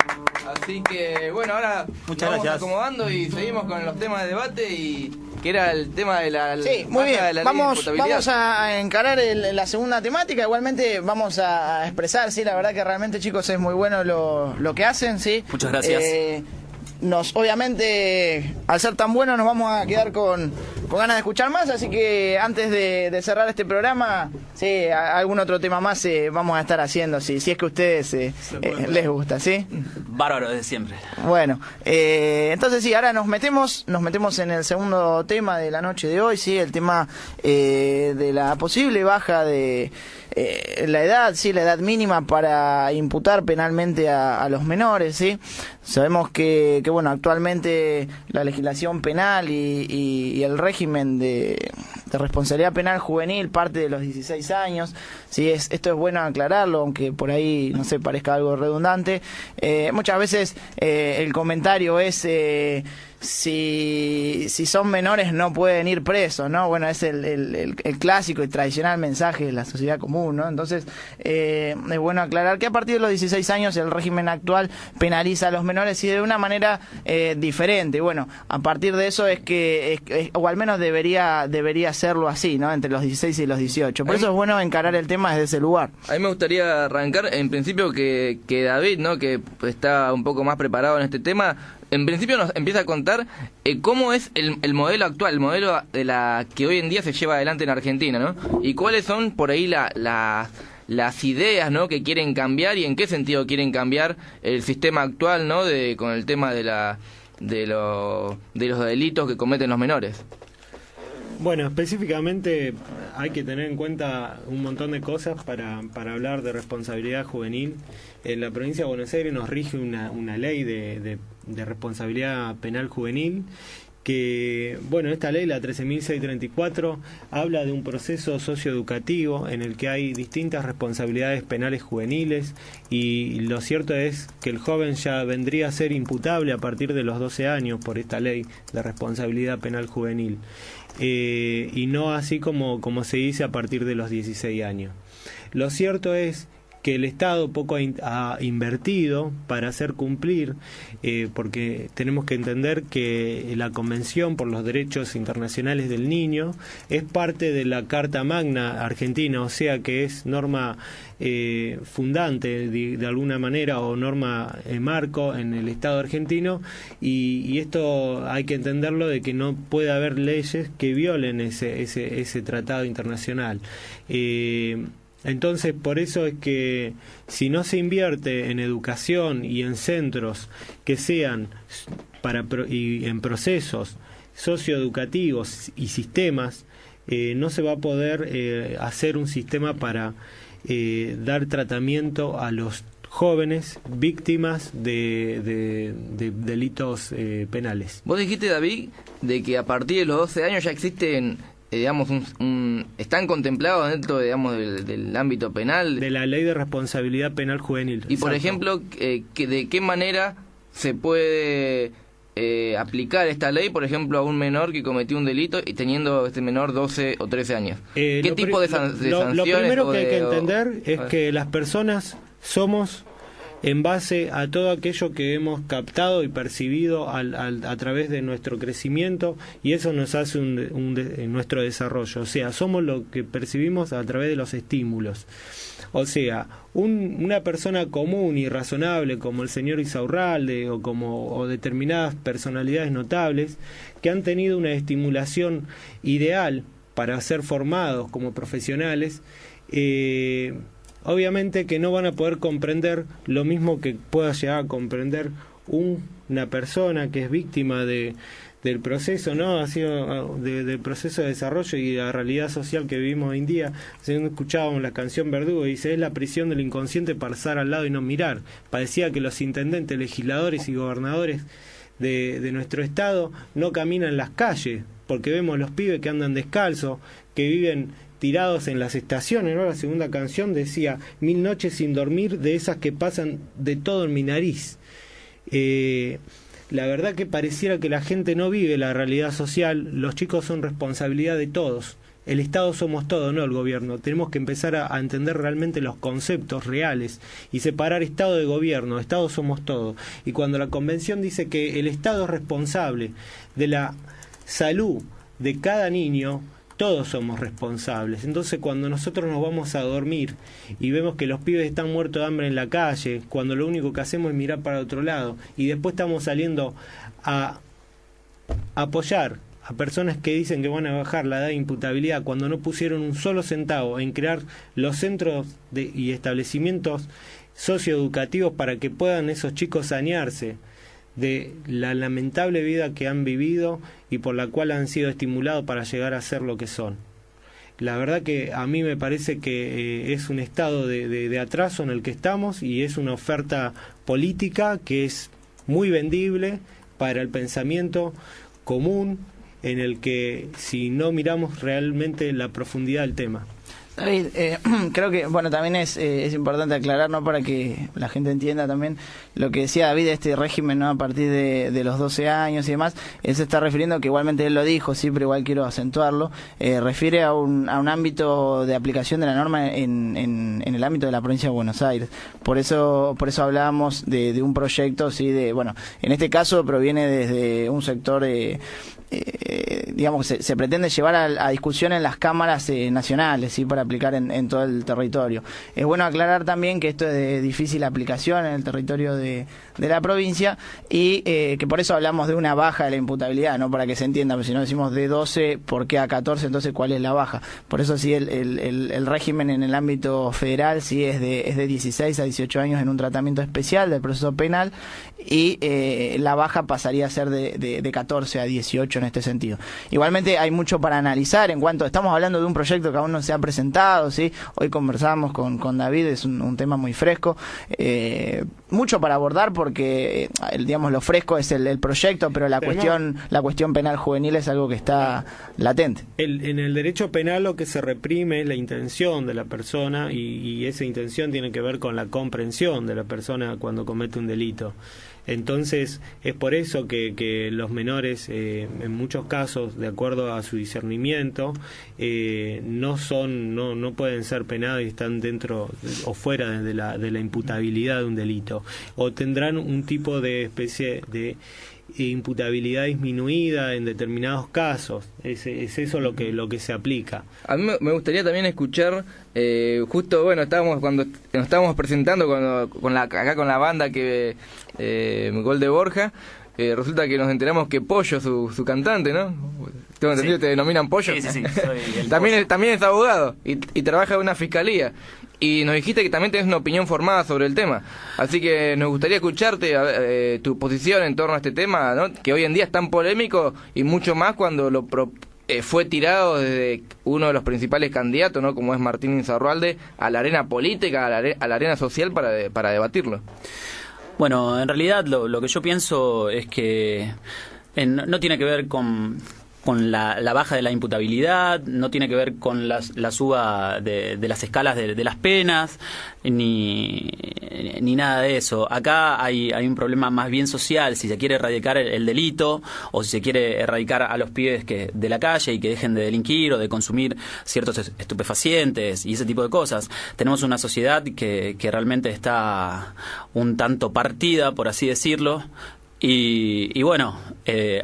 Así que bueno, ahora Muchas vamos gracias. acomodando y seguimos con los temas de debate y que era el tema de la Sí, muy baja bien. de la ley de Vamos imputabilidad. a encarar la segunda temática. Igualmente vamos a expresar, sí, la verdad que realmente, chicos, es muy bueno lo que hacen, sí. Muchas gracias. Obviamente, al ser tan buenos, nos vamos a quedar con ganas de escuchar más, así que antes de cerrar este programa, sí, algún otro tema más vamos a estar haciendo, si es que a ustedes les gusta, ¿sí? Bárbaro de siempre. Bueno, entonces sí, ahora nos metemos en el segundo tema de la noche de hoy, sí, el tema de la posible baja de la edad mínima para imputar penalmente a los menores, sí. Sabemos que bueno, actualmente la legislación penal y el régimen de responsabilidad penal juvenil parte de los 16 años, sí, esto es bueno aclararlo, aunque por ahí, no sé, parezca algo redundante. Muchas veces el comentario es si son menores no pueden ir presos, ¿no? Bueno, es el clásico y tradicional mensaje de la sociedad común, ¿no? Entonces, es bueno aclarar que a partir de los 16 años el régimen actual penaliza a los menores y de una manera diferente. Bueno, a partir de eso o al menos debería serlo así, ¿no? Entre los 16 y los 18. Por eso es bueno encarar el tema desde ese lugar. A mí me gustaría arrancar, en principio, que David, ¿no?, que está un poco más preparado en este tema, en principio nos empieza a contar cómo es el modelo actual, el modelo de la que hoy en día se lleva adelante en Argentina, ¿no? Y cuáles son por ahí las ideas, ¿no?, que quieren cambiar y en qué sentido quieren cambiar el sistema actual, ¿no?, con el tema de los delitos que cometen los menores. Bueno, específicamente hay que tener en cuenta un montón de cosas para hablar de responsabilidad juvenil. En la provincia de Buenos Aires nos rige una ley de responsabilidad penal juvenil que, bueno, esta ley, la 13.634, habla de un proceso socioeducativo en el que hay distintas responsabilidades penales juveniles y lo cierto es que el joven ya vendría a ser imputable a partir de los 12 años por esta ley de responsabilidad penal juvenil. Y no así como se dice a partir de los 16 años. Lo cierto es que el Estado poco ha invertido para hacer cumplir, porque tenemos que entender que la Convención por los Derechos Internacionales del Niño es parte de la Carta Magna Argentina, o sea que es norma fundante de alguna manera, o norma marco en el Estado argentino, y esto hay que entenderlo de que no puede haber leyes que violen ese tratado internacional. Entonces, por eso es que si no se invierte en educación y en centros que sean y en procesos socioeducativos y sistemas, no se va a poder hacer un sistema para dar tratamiento a los jóvenes víctimas de delitos penales. Vos dijiste, David, de que a partir de los 12 años ya existen, digamos, están contemplados dentro, digamos, del ámbito penal. De la Ley de Responsabilidad Penal Juvenil. Y, por ejemplo, ¿de qué manera se puede aplicar esta ley, por ejemplo, a un menor que cometió un delito y teniendo este menor 12 o 13 años? ¿Qué tipo de sanciones? Lo primero que hay que entender es que las personas somos en base a todo aquello que hemos captado y percibido a través de nuestro crecimiento, y eso nos hace nuestro desarrollo. O sea, somos lo que percibimos a través de los estímulos. O sea, una persona común y razonable como el señor Isaurralde o determinadas personalidades notables que han tenido una estimulación ideal para ser formados como profesionales, obviamente que no van a poder comprender lo mismo que pueda llegar a comprender una persona que es víctima del proceso, ¿no? Ha sido del proceso de desarrollo y de la realidad social que vivimos hoy en día. Escuchábamos la canción Verdugo, dice: es la prisión del inconsciente pasar al lado y no mirar. Parecía que los intendentes, legisladores y gobernadores de nuestro estado no caminan en las calles, porque vemos los pibes que andan descalzos, que viven tirados en las estaciones, ¿no? La segunda canción decía: 1000 noches sin dormir, de esas que pasan de todo en mi nariz. La verdad que pareciera que la gente no vive la realidad social. Los chicos son responsabilidad de todos. El Estado somos todos, no el gobierno. Tenemos que empezar a entender realmente los conceptos reales y separar Estado de gobierno. Estado somos todos. Y cuando la Convención dice que el Estado es responsable de la salud de cada niño, todos somos responsables. Entonces, cuando nosotros nos vamos a dormir y vemos que los pibes están muertos de hambre en la calle, cuando lo único que hacemos es mirar para otro lado, y después estamos saliendo a apoyar a personas que dicen que van a bajar la edad de imputabilidad cuando no pusieron un solo centavo en crear los centros y establecimientos socioeducativos para que puedan esos chicos sanearse de la lamentable vida que han vivido y por la cual han sido estimulados para llegar a ser lo que son. La verdad que a mí me parece que es un estado de atraso en el que estamos, y es una oferta política que es muy vendible para el pensamiento común, en el que si no miramos realmente la profundidad del tema. David, creo que también es importante aclarar, ¿no?, para que la gente entienda también lo que decía David, este régimen, ¿no?, a partir de los 12 años y demás. Él se está refiriendo, que igualmente él lo dijo, sí, pero igual quiero acentuarlo, refiere a un ámbito de aplicación de la norma en el ámbito de la provincia de Buenos Aires. Por eso hablábamos de un proyecto, sí, en este caso proviene desde un sector digamos, se pretende llevar a discusión en las cámaras nacionales, ¿sí?, para aplicar en todo el territorio. Es bueno aclarar también que esto es de difícil aplicación en el territorio de la provincia, y que por eso hablamos de una baja de la imputabilidad, ¿no?, para que se entienda, porque si no decimos de 12, ¿por qué a 14? Entonces, ¿cuál es la baja? Por eso sí, el régimen en el ámbito federal sí es de 16 a 18 años en un tratamiento especial del proceso penal, y la baja pasaría a ser de 14 a 18 en este sentido. Igualmente hay mucho para analizar en cuanto estamos hablando de un proyecto que aún no se ha presentado, ¿sí? Hoy conversamos con David, es un tema muy fresco, mucho para abordar porque digamos lo fresco es el proyecto, pero la cuestión penal juvenil es algo que está latente. En el derecho penal lo que se reprime es la intención de la persona, y esa intención tiene que ver con la comprensión de la persona cuando comete un delito. Entonces es por eso que los menores en muchos casos, de acuerdo a su discernimiento, no pueden ser penados y están dentro o fuera de la imputabilidad de un delito, o tendrán un tipo de especie de imputabilidad disminuida en determinados casos. Es eso lo que se aplica. A mí me gustaría también escuchar, justo, bueno, cuando nos estábamos presentando acá con la banda que Gol de Borja, resulta que nos enteramos que Pollo, su cantante, ¿no? Tengo entendido que te denominan Pollo. Sí, soy el También es abogado y trabaja en una fiscalía. Y nos dijiste que también tenés una opinión formada sobre el tema. Así que nos gustaría escucharte tu posición en torno a este tema, ¿no? Que hoy en día es tan polémico y mucho más cuando fue tirado desde uno de los principales candidatos, ¿no? Como es Martín Insaurralde, a la arena política, a la arena social para debatirlo. Bueno, en realidad lo que yo pienso es que no tiene que ver con la baja de la imputabilidad, no tiene que ver con la suba de las escalas de las penas, ni nada de eso. Acá hay un problema más bien social, si se quiere erradicar el delito, o si se quiere erradicar a los pibes de la calle y que dejen de delinquir o de consumir ciertos estupefacientes y ese tipo de cosas. Tenemos una sociedad que realmente está un tanto partida, por así decirlo. Y bueno,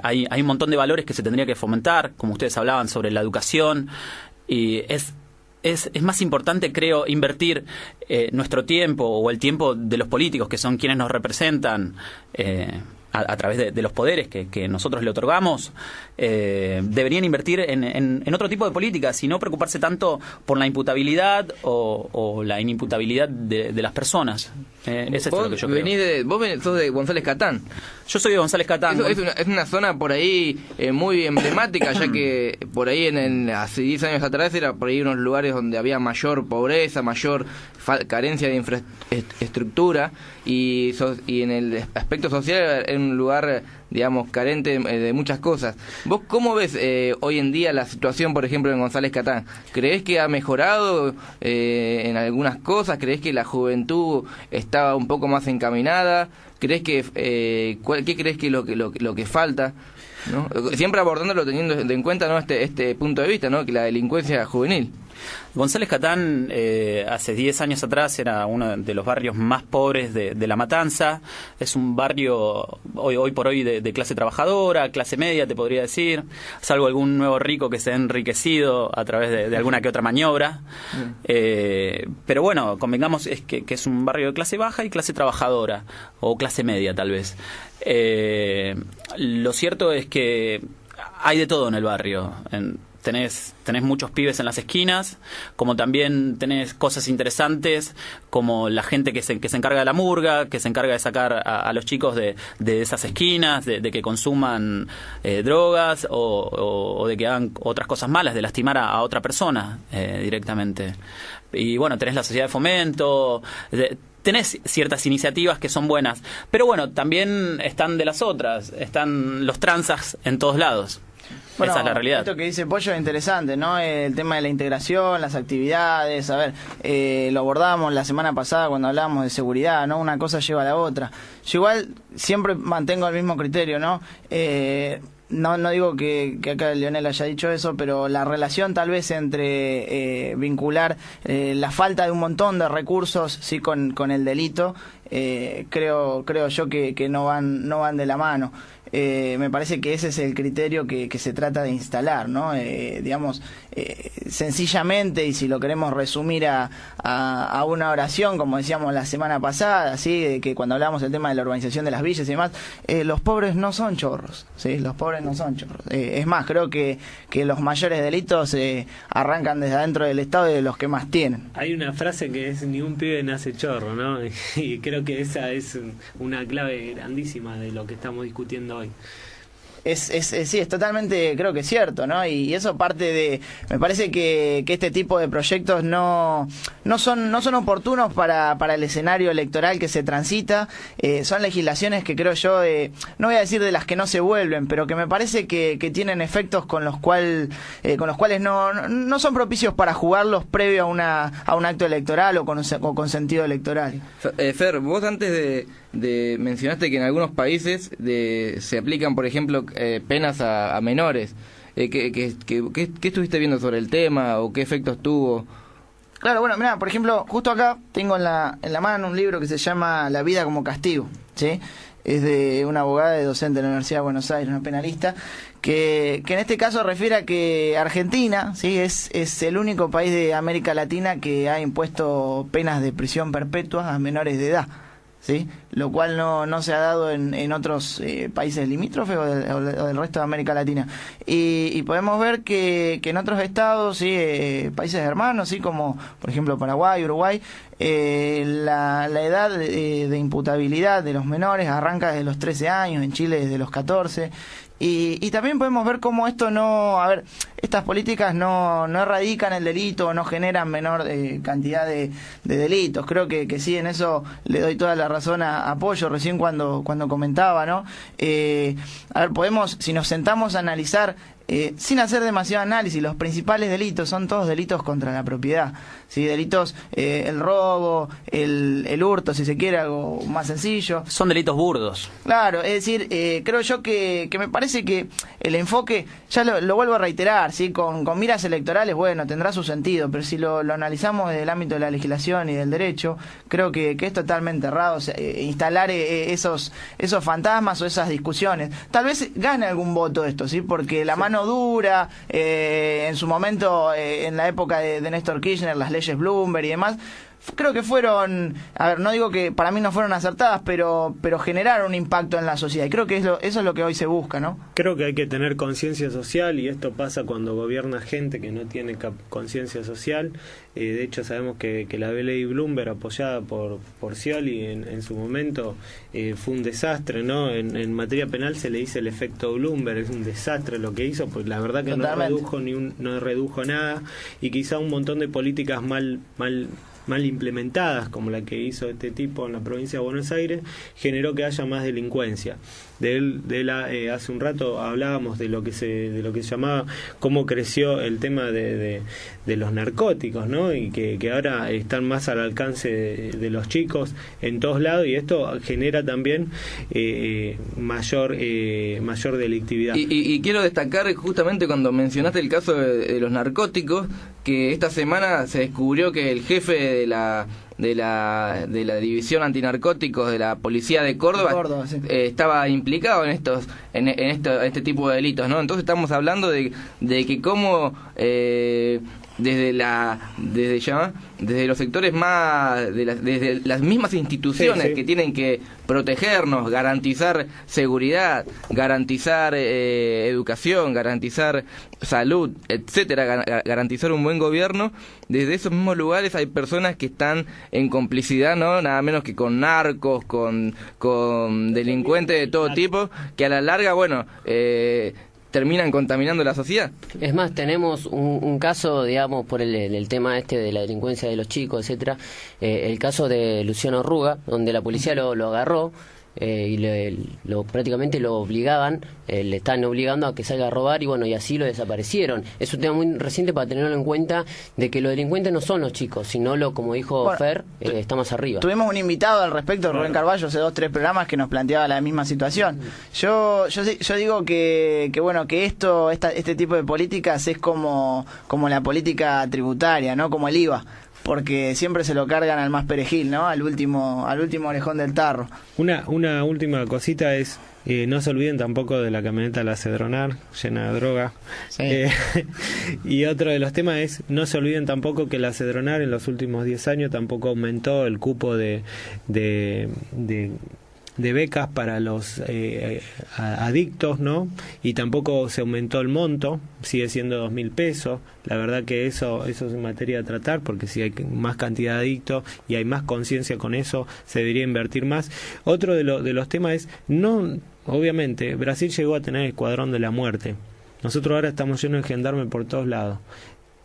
hay un montón de valores que se tendría que fomentar, como ustedes hablaban sobre la educación, y es más importante, creo, invertir nuestro tiempo o el tiempo de los políticos, que son quienes nos representan a través de los poderes que nosotros le otorgamos. Deberían invertir en otro tipo de políticas y no preocuparse tanto por la imputabilidad o la inimputabilidad de las personas. Eso es lo que yo creo. Vos sos de González Catán. Yo soy de González Catán. Es una zona por ahí muy emblemática, ya que por ahí hace 10 años atrás era por ahí unos lugares donde había mayor pobreza, mayor carencia de infraestructura y en el aspecto social era un lugar, digamos, carente de muchas cosas. ¿Vos cómo ves hoy en día la situación, por ejemplo, en González Catán? ¿Creés que ha mejorado en algunas cosas? ¿Creés que la juventud está un poco más encaminada? ¿Creés que qué creés que lo que falta? ¿No? Siempre abordándolo teniendo en cuenta, ¿no? este punto de vista, ¿no? Que la delincuencia juvenil. González Catán hace 10 años atrás era uno de los barrios más pobres de La Matanza. Es un barrio hoy por hoy de clase trabajadora, clase media, te podría decir, salvo algún nuevo rico que se ha enriquecido a través de alguna que otra maniobra. Pero bueno, convengamos que es un barrio de clase baja y clase trabajadora, o clase media tal vez. Lo cierto es que hay de todo en el barrio. Tenés muchos pibes en las esquinas, como también tenés cosas interesantes, como la gente que se encarga de la murga, que se encarga de sacar a los chicos de esas esquinas, de que consuman drogas o de que hagan otras cosas malas, de lastimar a otra persona directamente. Y bueno, tenés la sociedad de fomento, tenés ciertas iniciativas que son buenas, pero bueno, también están de las otras, están los tranzas en todos lados. Bueno, esa es la realidad. Esto que dice Pollo es interesante, ¿no? El tema de la integración, las actividades, a ver, lo abordamos la semana pasada cuando hablábamos de seguridad, ¿no? Una cosa lleva a la otra. Yo igual siempre mantengo el mismo criterio, ¿no? No digo que acá Leonel haya dicho eso, pero la relación tal vez entre vincular la falta de un montón de recursos, sí, con el delito, creo yo que no van de la mano. Me parece que ese es el criterio que se trata de instalar, ¿no? Digamos, sencillamente, y si lo queremos resumir a una oración, como decíamos la semana pasada, ¿sí? De que cuando hablamos del tema de la urbanización de las villas y demás, los pobres no son chorros, ¿sí? Los pobres no son chorros. Es más, creo que los mayores delitos arrancan desde adentro del Estado y de los que más tienen. Hay una frase que es: ni un pibe nace chorro, ¿no? Y creo que esa es una clave grandísima de lo que estamos discutiendo hoy. sí, es totalmente, creo que es cierto, ¿no? Y eso parte de, me parece que este tipo de proyectos no son oportunos para el escenario electoral que se transita. Son legislaciones que creo yo, no voy a decir de las que no se vuelven, pero que me parece que tienen efectos con los cuales no son propicios para jugarlos previo a un acto electoral o con sentido electoral. Fer, vos antes de mencionaste que en algunos países se aplican, por ejemplo, penas a menores. ¿Qué estuviste viendo sobre el tema o qué efectos tuvo? Claro, bueno, mira, por ejemplo, justo acá tengo en la mano un libro que se llama La vida como castigo, ¿sí? Es de una abogada y docente de la Universidad de Buenos Aires, una penalista, que en este caso refiere a que Argentina, ¿sí? es el único país de América Latina que ha impuesto penas de prisión perpetua a menores de edad, ¿sí? Lo cual no se ha dado en otros países limítrofes o del resto de América Latina. Y podemos ver que en otros estados, ¿sí? Países hermanos, ¿sí? Como por ejemplo Paraguay, Uruguay, la edad de imputabilidad de los menores arranca desde los 13 años, en Chile desde los 14. Y también podemos ver cómo estas políticas no erradican el delito, no generan menor cantidad de delitos. Creo que sí, en eso le doy toda la razón a Pollo recién cuando comentaba, ¿no? Podemos, si nos sentamos a analizar, sin hacer demasiado análisis, los principales delitos son todos delitos contra la propiedad, ¿sí? Delitos, el robo, el hurto, si se quiere, algo más sencillo. Son delitos burdos. Claro, es decir, creo yo que me parece que el enfoque, ya lo vuelvo a reiterar, ¿sí? Con miras electorales, bueno, tendrá su sentido, pero si lo analizamos desde el ámbito de la legislación y del derecho, creo que es totalmente errado instalar esos fantasmas o esas discusiones. Tal vez gane algún voto esto, ¿sí? Porque la mano dura, en su momento, en la época de Néstor Kirchner, las leyes Bloomberg y demás, creo que fueron, no digo que para mí no fueron acertadas, pero generaron un impacto en la sociedad, y creo que eso es lo que hoy se busca, ¿no? Creo que hay que tener conciencia social, y esto pasa cuando gobierna gente que no tiene conciencia social. De hecho, sabemos que la ley Bloomberg, apoyada por Scioli en su momento, fue un desastre, ¿no? En materia penal se le dice el efecto Bloomberg, es un desastre lo que hizo, pues la verdad que no redujo nada, y quizá un montón de políticas mal implementadas, como la que hizo este tipo en la provincia de Buenos Aires, generó que haya más delincuencia. Hace un rato hablábamos de lo que se llamaba, cómo creció el tema de los narcóticos, ¿no? Y que ahora están más al alcance de los chicos en todos lados, y esto genera también mayor delictividad. Y quiero destacar justamente cuando mencionaste el caso de los narcóticos, que esta semana se descubrió que el jefe de la división antinarcóticos de la policía de Córdoba, sí, estaba implicado en este tipo de delitos, ¿no? Entonces estamos hablando de que cómo desde los sectores más, desde las mismas instituciones, sí, que tienen que protegernos, garantizar seguridad, garantizar educación, garantizar salud, etcétera, garantizar un buen gobierno, desde esos mismos lugares hay personas que están en complicidad, ¿no? Nada menos que con narcos, con delincuentes de todo tipo, que a la larga, bueno, terminan contaminando la sociedad. Es más, tenemos un caso, digamos, por el tema de la delincuencia de los chicos, etcétera, el caso de Luciano Ruga, donde la policía lo agarró y prácticamente lo obligaban, le están obligando a que salga a robar, y bueno, y así lo desaparecieron. Es un tema muy reciente para tenerlo en cuenta, de que los delincuentes no son los chicos, sino como dijo Fer, está más arriba. Tuvimos un invitado al respecto, Rubén Carballo, hace 2-3 programas, que nos planteaba la misma situación. Yo digo que bueno, que este tipo de políticas es como la política tributaria, ¿no? Como el IVA, porque siempre se lo cargan al más perejil, ¿no? Al último orejón del tarro. Una última cosita es, no se olviden tampoco de la camioneta La Cedronar, llena de droga. Sí. Y otro de los temas es, no se olviden tampoco que La Cedronar en los últimos 10 años tampoco aumentó el cupo de becas para los adictos, ¿no? Y tampoco se aumentó el monto, sigue siendo 2.000 pesos. La verdad que eso es materia de tratar, porque si hay más cantidad de adictos y hay más conciencia con eso, se debería invertir más. Otro de los temas es, no obviamente, Brasil llegó a tener el escuadrón de la muerte. Nosotros ahora estamos llenos de gendarmes por todos lados.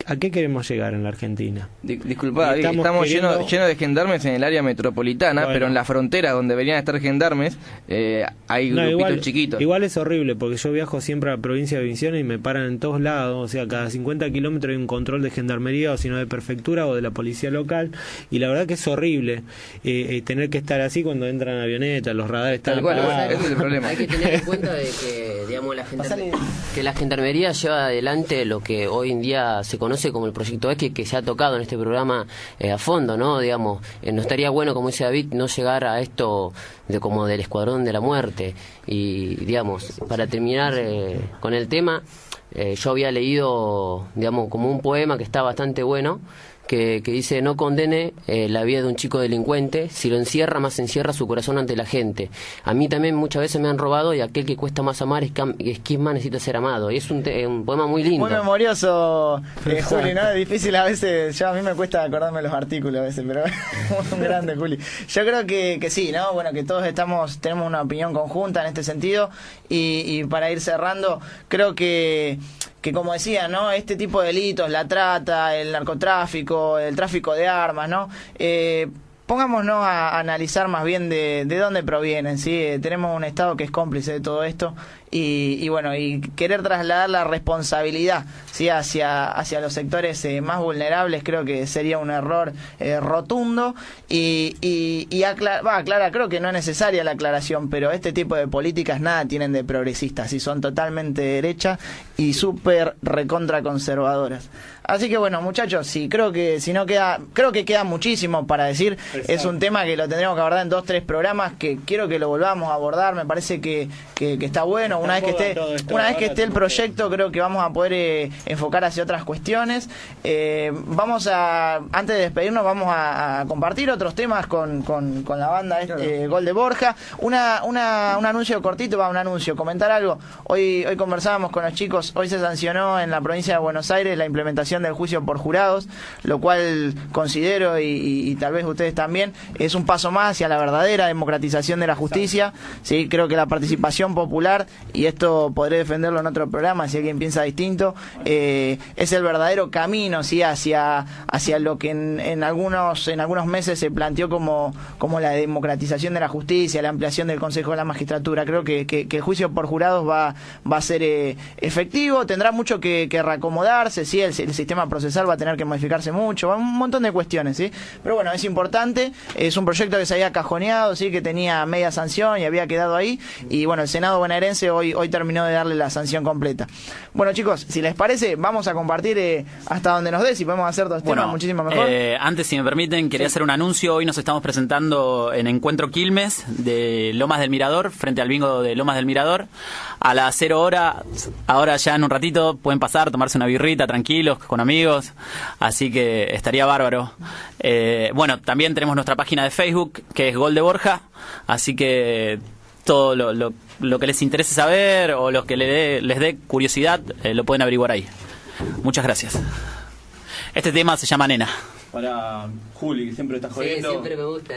¿A qué queremos llegar en la Argentina? Disculpa, David, estamos llenos de gendarmes en el área metropolitana, bueno, pero en la frontera donde deberían estar gendarmes hay grupitos chiquitos. Igual es horrible, porque yo viajo siempre a la provincia de Misiones y me paran en todos lados, o sea, cada 50 kilómetros hay un control de gendarmería, o si no de prefectura o de la policía local, y la verdad que es horrible tener que estar así cuando entran avionetas, los radares están apagados. Ese es el problema. Hay que tener en cuenta de que, digamos, la gendarmería lleva adelante lo que hoy en día se conoce como el Proyecto X, que se ha tocado en este programa a fondo, ¿no? Digamos, no estaría bueno, como dice David, no llegar a esto como del escuadrón de la muerte. Y, digamos, para terminar con el tema, yo había leído, digamos, como un poema que está bastante bueno, que dice: no condene la vida de un chico delincuente, si lo encierra, más encierra su corazón ante la gente. A mí también muchas veces me han robado, y aquel que cuesta más amar es quien más necesita ser amado. Y es un poema muy lindo. Muy memorioso, Juli, ¿no? Es difícil a veces, a mí me cuesta acordarme los artículos a veces, pero un grande, Juli. Yo creo que sí, ¿no? Bueno, que todos tenemos una opinión conjunta en este sentido, y para ir cerrando, creo que como decía, ¿no? Este tipo de delitos, la trata, el narcotráfico, el tráfico de armas, ¿no? Pongámonos a analizar más bien de dónde provienen, ¿sí? Tenemos un Estado que es cómplice de todo esto, y bueno, y querer trasladar la responsabilidad, ¿sí? hacia los sectores más vulnerables, creo que sería un error rotundo, y aclarar, creo que no es necesaria la aclaración, pero este tipo de políticas nada tienen de progresistas, y son totalmente derechas y súper recontra conservadoras. Así que bueno, muchachos, sí, creo que queda muchísimo para decir. Exacto. Es un tema que lo tendremos que abordar en 2-3 programas, que quiero que lo volvamos a abordar. Me parece que está bueno. Una vez que esté el proyecto, creo que vamos a poder enfocar hacia otras cuestiones. Antes de despedirnos, vamos a compartir otros temas con la banda Gol de Borja. Un anuncio cortito, comentar algo. Hoy conversábamos con los chicos. Hoy se sancionó en la provincia de Buenos Aires la implementación del juicio por jurados, lo cual considero, y tal vez ustedes también, es un paso más hacia la verdadera democratización de la justicia. Sí, creo que la participación popular, y esto podré defenderlo en otro programa si alguien piensa distinto, es el verdadero camino, ¿sí? hacia lo que en algunos meses se planteó como la democratización de la justicia, la ampliación del Consejo de la Magistratura. Creo que el juicio por jurados va a ser efectivo, tendrá mucho que reacomodarse, ¿sí? El sistema procesal va a tener que modificarse mucho, un montón de cuestiones, ¿sí? Pero bueno, es importante, es un proyecto que se había cajoneado, ¿sí? Que tenía media sanción y había quedado ahí, y bueno, el Senado bonaerense hoy terminó de darle la sanción completa. Bueno, chicos, si les parece, vamos a compartir hasta donde nos dé, si podemos hacer dos temas muchísimo mejor. Antes, si me permiten, quería hacer un anuncio. Hoy nos estamos presentando en Encuentro Quilmes de Lomas del Mirador, frente al bingo de Lomas del Mirador, a las 0 horas. Ahora ya en un ratito pueden pasar, tomarse una birrita tranquilos, con amigos, así que estaría bárbaro. Bueno, también tenemos nuestra página de Facebook, que es Gol de Borja, así que todo lo que les interese saber o lo que les dé curiosidad, lo pueden averiguar ahí. Muchas gracias. Este tema se llama Nena. Para Juli, que siempre está jodiendo. Sí, siempre me gusta.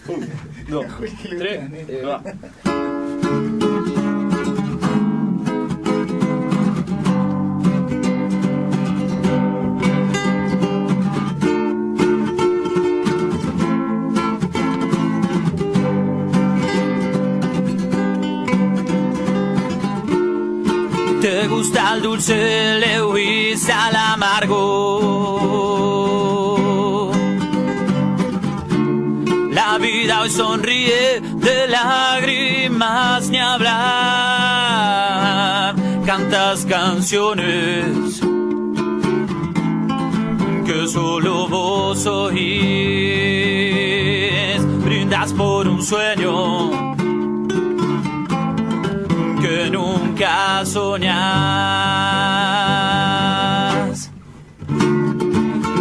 1, 2, 3, va. Te gusta el dulce, le huís al amargo. La vida hoy sonríe, de lágrimas ni hablar. Cantas canciones que solo vos oís. Brindas por un sueño que nunca soñás.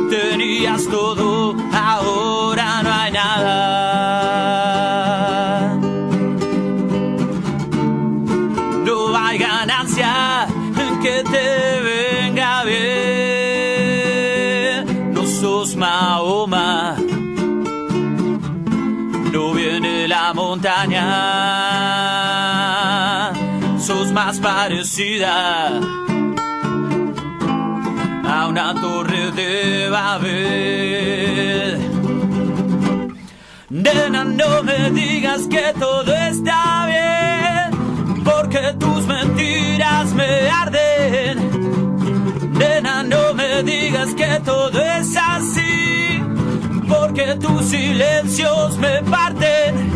Tenías todo, ahora no hay nada. No hay ganancia que te venga bien. No sos Mahoma, no viene la montaña. voz más parecida a una torre de Babel. Nena, no me digas que todo está bien, porque tus mentiras me arden. Nena, no me digas que todo es así, porque tus silencios me parten.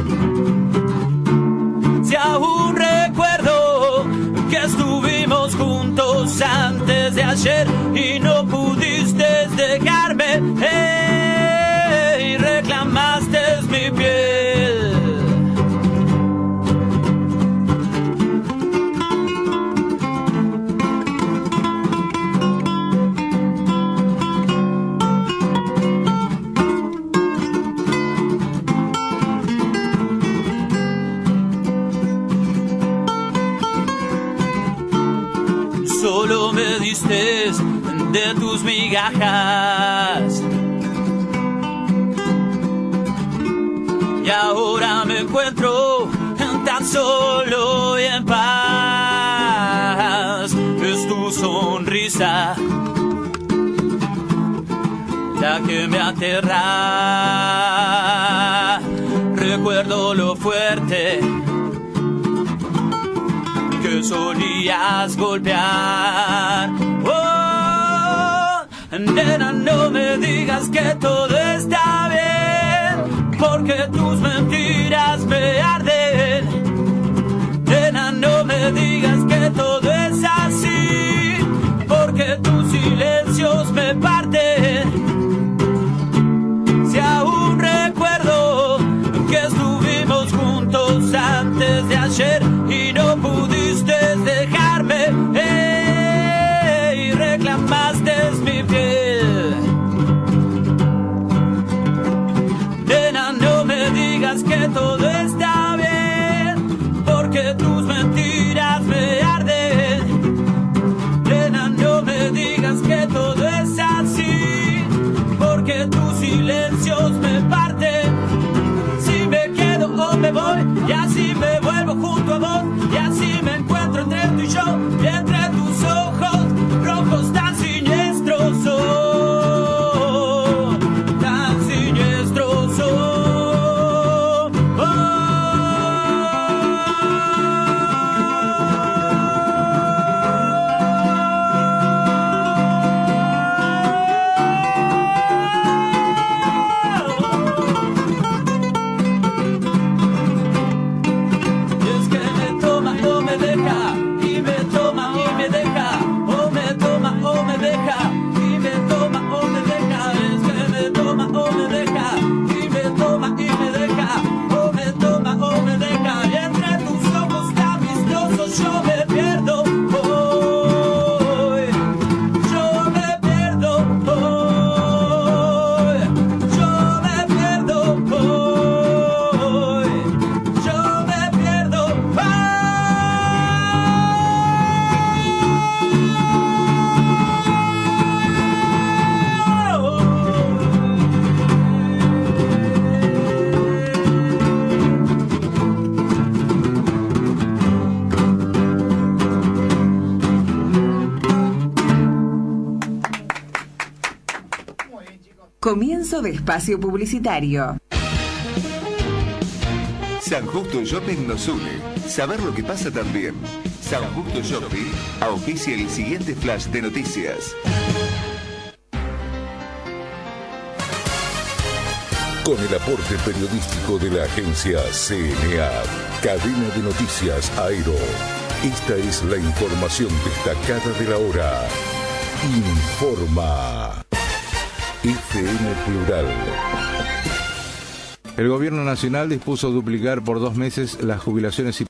Si aún recuerdo que estuvimos juntos antes de ayer y no pudiste dejarme, y reclamaste mi piel. Solo me diste de tus migajas y ahora me encuentro tan solo y en paz. Es tu sonrisa la que me aterra. Recuerdo lo fuerte que solías golpear. Oh, nena, no me digas que todo está bien, porque tus mentiras me arden. Nena, no me digas que todo es así, porque tus silencios me parten. Si aún recuerdo que estuvimos juntos antes de ayer y no pudiste dejarme, y reclamaste mi piel. Nena, no me digas que todo está bien, porque tus mentiras me arden. Nena, no me digas que todo es así, porque tus silencios me parten. Si me quedo o me voy, y así me vuelvo junto a vos, y así me encuentro entre tú y yo, y entre tus ojos rojos tan siniestros son, tan siniestros son. Yo me pierdo hoy, yo me pierdo hoy, yo me pierdo hoy, yo me pierdo Comienzo de espacio publicitario. San Justo Shopping nos une. Saber lo que pasa también. San Justo Shopping auspicia el siguiente flash de noticias. Con el aporte periodístico de la agencia CNA, Cadena de Noticias Aero. Esta es la información destacada de la hora. Informa. FM Plural. El gobierno nacional dispuso duplicar por 2 meses las jubilaciones y